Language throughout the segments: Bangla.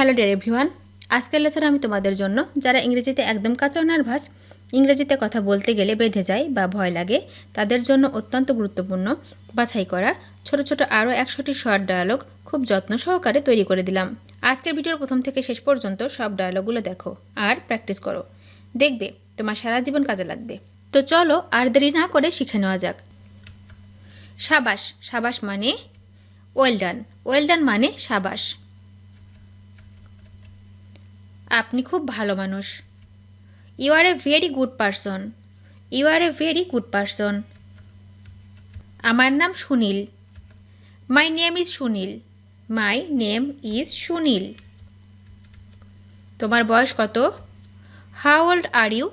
হ্যালো ডিয়ার এভরিওয়ান, আজকের লেসনে আমি তোমাদের জন্য যারা ইংরেজিতে একদম কাঁচা নার্ভাস, ইংরেজিতে কথা বলতে গেলে বেঁধে যায় বা ভয় লাগে, তাদের জন্য অত্যন্ত গুরুত্বপূর্ণ বাছাই করা ছোট ছোট আরও 100টি শর্ট ডায়ালগ খুব যত্ন সহকারে তৈরি করে দিলাম। আজকের ভিডিওর প্রথম থেকে শেষ পর্যন্ত সব ডায়ালগুলো দেখো আর প্র্যাকটিস করো, দেখবে তোমার সারা জীবন কাজে লাগবে। তো চলো আর দেরি না করে শিখে নেওয়া যাক। সাবাস, সাবাস মানে ওয়েল ডান, ওয়েল ডান মানে সাবাস। আপনি খুব ভালো মানুষ। You are a very good person, you are a very good person. আমার নাম Sunil. My name is Sunil, my name is Sunil. তোমার বয়স কত? How old are you,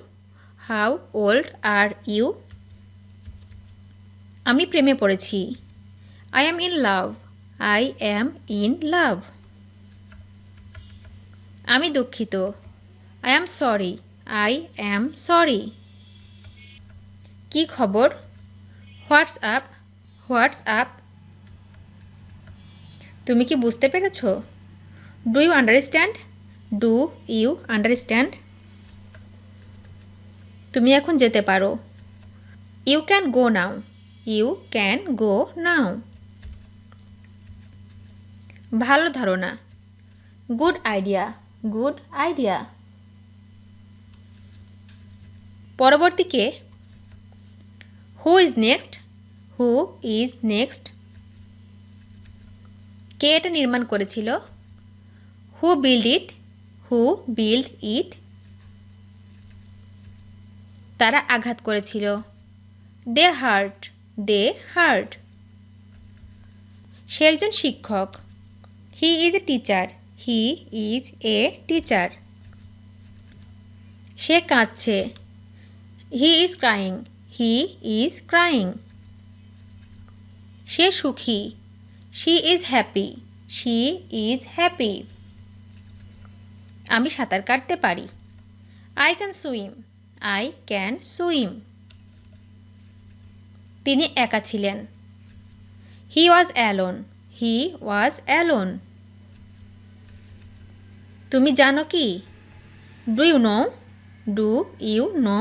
how old are you. আমি প্রেমে পড়েছি। I am in love, I am in love. আমি দুঃখিত। I am sorry, I am sorry. কি খবর? What's up, what's up. তুমি কি বুঝতে পেরেছ? Do you understand, do you understand. তুমি এখন যেতে পারো। You can go now, you can go now. ভালো ধারণা। Good idea, good idea. পরবর্তী কে? Who is next, who is next. কে এটা নির্মাণ করেছিল? Who build it, who build it. তারা আঘাত করেছিল। দে হার্ট, দে হার্ট। সে একজন শিক্ষক। He is a teacher, he is a teacher. সে কাঁদছে। He is crying, he is crying. সে সুখী। She is happy, she is happy. আমি সাঁতার কাটতে পারি। I can swim, I can swim. তিনি একা ছিলেন। He was alone, he was alone. তুমি জানো কি? Do you know, do you know.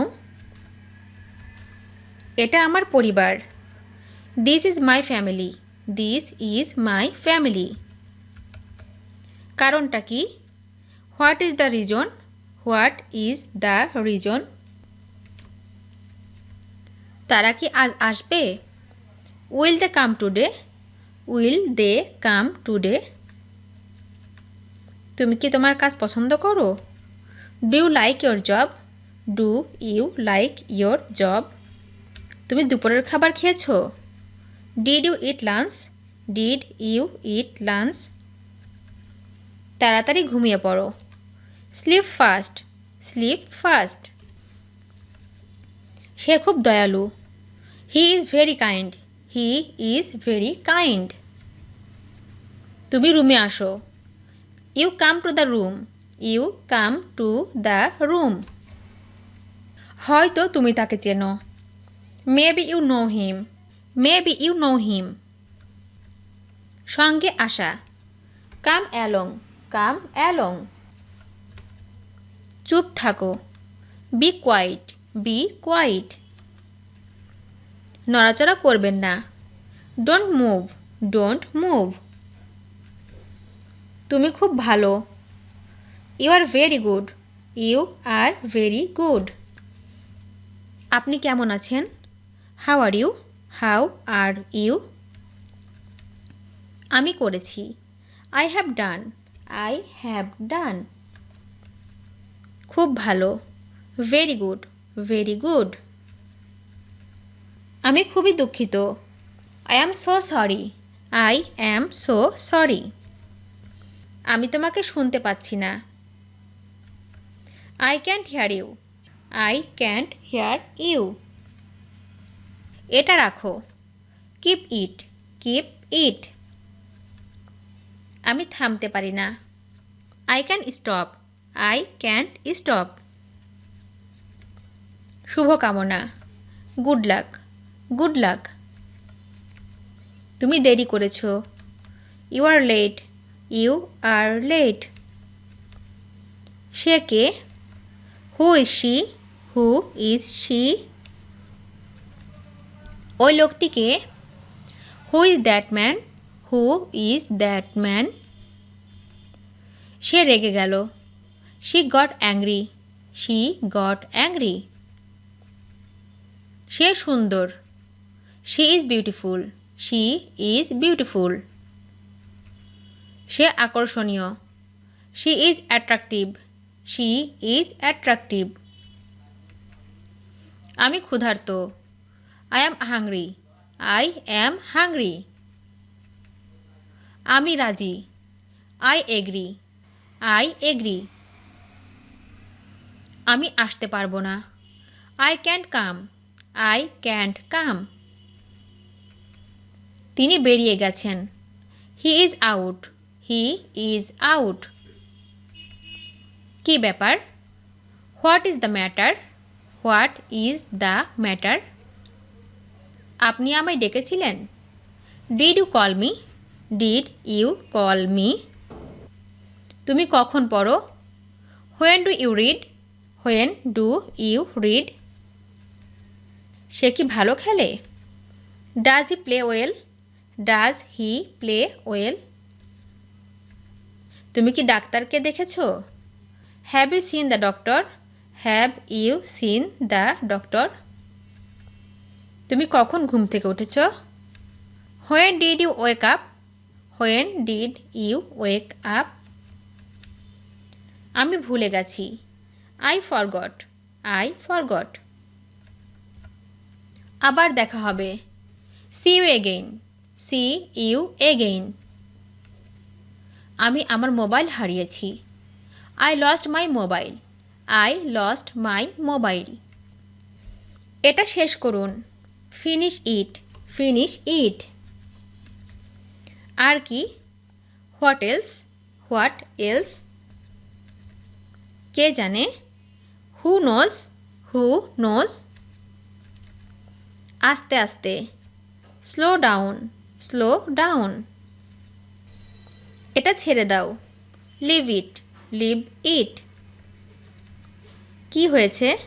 এটা আমার পরিবার। This is my family, this is my family. কারণটা কি? What is the reason, what is the reason. তারা কি আজ আসবে? Will they come today, will they come today. তুমি কি তোমার কাজ পছন্দ করো? Do you like your job, do you like your job. তুমি দুপুরের খাবার খেয়েছো? Did you eat lunch, did you eat lunch. তাড়াতাড়ি ঘুমিয়ে পড়ো। Sleep fast, sleep fast. সে খুব দয়ালু। He is very kind, he is very kind. তুমি রুমে আসো। You come to the room, you come to the room. হয়তো তুমি তাকে চেনো। Maybe you know him, maybe you know him. সঙ্গে আসা। Come along, come along. চুপ থাকো। Be quiet, be quiet. নড়াচড়া করবেন না। Don't move, don't move. তুমি খুব ভালো। You are very good, you are very good. আপনি কেমন আছেন? How are you, how are you. আমি করেছি। I have done, I have done. খুব ভালো। Very good, very good. আমি খুবই দুঃখিত। I am so sorry, I am so sorry. আমি তোমাকে শুনতে পাচ্ছি না। I can't hear you, I can't hear you. এটা রাখো। Keep it, keep it. আমি থামতে পারি না। I can stop, I can't stop. শুভকামনা। Good luck, good luck. তুমি দেরি করেছো। You are late, you are late. সে কে? Who is she? Who is she? ওই লোকটি কে? Who is that man? Who is that man? সে রেগে গেল। She got angry. She got angry. সে সুন্দর। She is beautiful. She is beautiful. সে আকর্ষণীয়। She is attractive. She is attractive. আমি ক্ষুধার্ত। I am hungry. I am hungry. আমি রাজি। I agree. I agree. আমি আসতে পারবো না। I can't come. I can't come. তিনি বেরিয়ে গেছেন। He is out. He is out. কী ব্যাপার? What is the matter? What is the matter? আপনি আমায় ডেকেছিলেন? Did you call me? Did you call me? তুমি কখন পড়ো? When do you read? When do you read? সে কি ভালো খেলে? Does he play well? Does he play well? তুমি কি ডাক্তারকে দেখেছো? Have you seen the doctor? Have you seen the doctor? তুমি কখন ঘুম থেকে উঠেছ? When did you wake up? When did you wake up? আমি ভুলে গেছি। I forgot. I forgot. আবার দেখা হবে। See you again. See you again. আমি আমার মোবাইল হারিয়েছি। I lost my mobile. I lost my mobile. এটা শেষ করুন। Finish it. Finish it. আর কি? What else? What else? কে জানে? Who knows? Who knows? আস্তে আস্তে। Slow down. Slow down. এটা ছেড়ে দাও। Leave it. Leave it. কি হয়েছে?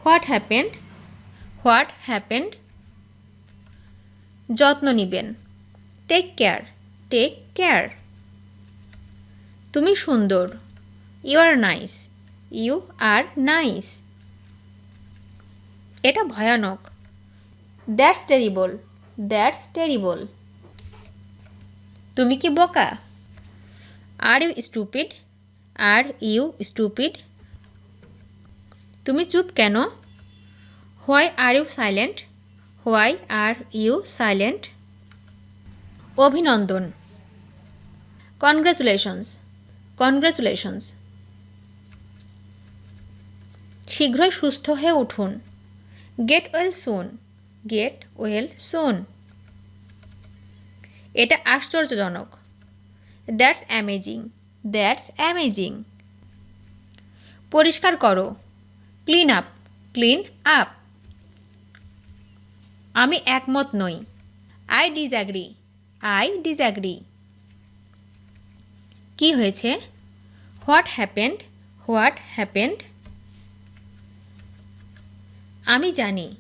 What happened? What happened? যত্ন নিবেন। Take care. Take care. তুমি সুন্দর। You are nice. You are nice. এটা ভয়ানক। That's terrible. That's terrible. তুমি কি বোকা? Are you stupid? Are you stupid? তুমি চুপ কেন? Why are you silent? Why are you silent? অভিনন্দন। কনগ্রাচুলেশনস। কনগ্রাচুলেশনস। শীঘ্রই সুস্থ হয়ে উঠুন। Get well soon. Get well soon. এটা আশ্চর্যজনক। That's amazing. That's amazing. পরিষ্কার করো। Clean up. Clean up. আমি একমত নই। I disagree. I disagree. কি হয়েছে? What happened? What happened? আমি জানি।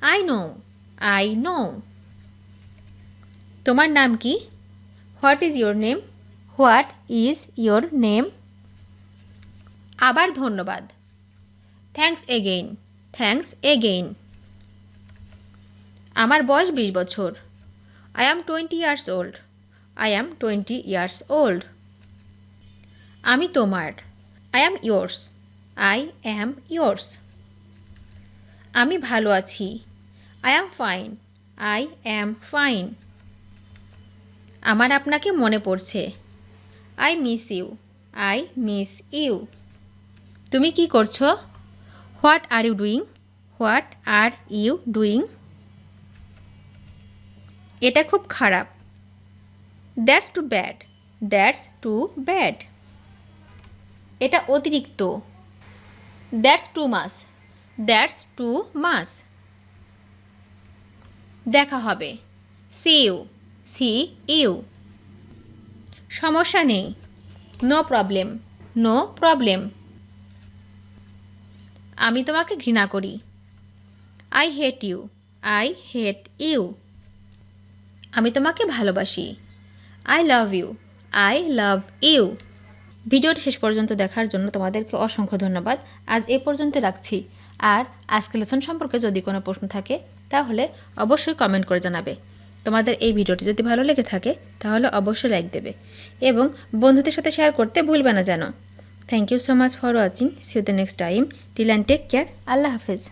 I know. I know. তোমার নাম কি? What is your name? What is your name? আবার ধন্যবাদ। Thanks again. Thanks again. আমার বয়স 20 বছর। I am 20 years old. I am 20 years old. আমি তোমার। I am yours. I am yours. আমি ভালো আছি। I am fine. I am fine. আমার আপনাকে মনে পড়ছে। I miss you. I miss you. তুমি কি করছো? What are you doing? What are you doing? এটা খুব খারাপ। That's too bad. That's too bad. এটা অতিরিক্ত। That's too much. That's too much. দেখা হবে। See you. See you. সমস্যা নেই। No problem. No problem. আমি তোমাকে ঘৃণা করি। I hate you. I hate you. আমি তোমাকে ভালোবাসি। I love you. I love you. ভিডিওটি শেষ পর্যন্ত দেখার জন্য তোমাদেরকে অসংখ্য ধন্যবাদ। আজ এ পর্যন্ত রাখছি। আর আজকের লেসন সম্পর্কে যদি কোনো প্রশ্ন থাকে তাহলে অবশ্যই কমেন্ট করে জানাবে। তোমাদের এই ভিডিওটি যদি ভালো লেগে থাকে তাহলে অবশ্যই লাইক দেবে এবং বন্ধুদের সাথে শেয়ার করতে ভুলবে না যেন। Thank you so much for watching. See you the next time. Till and take care. আল্লাহ হাফেজ।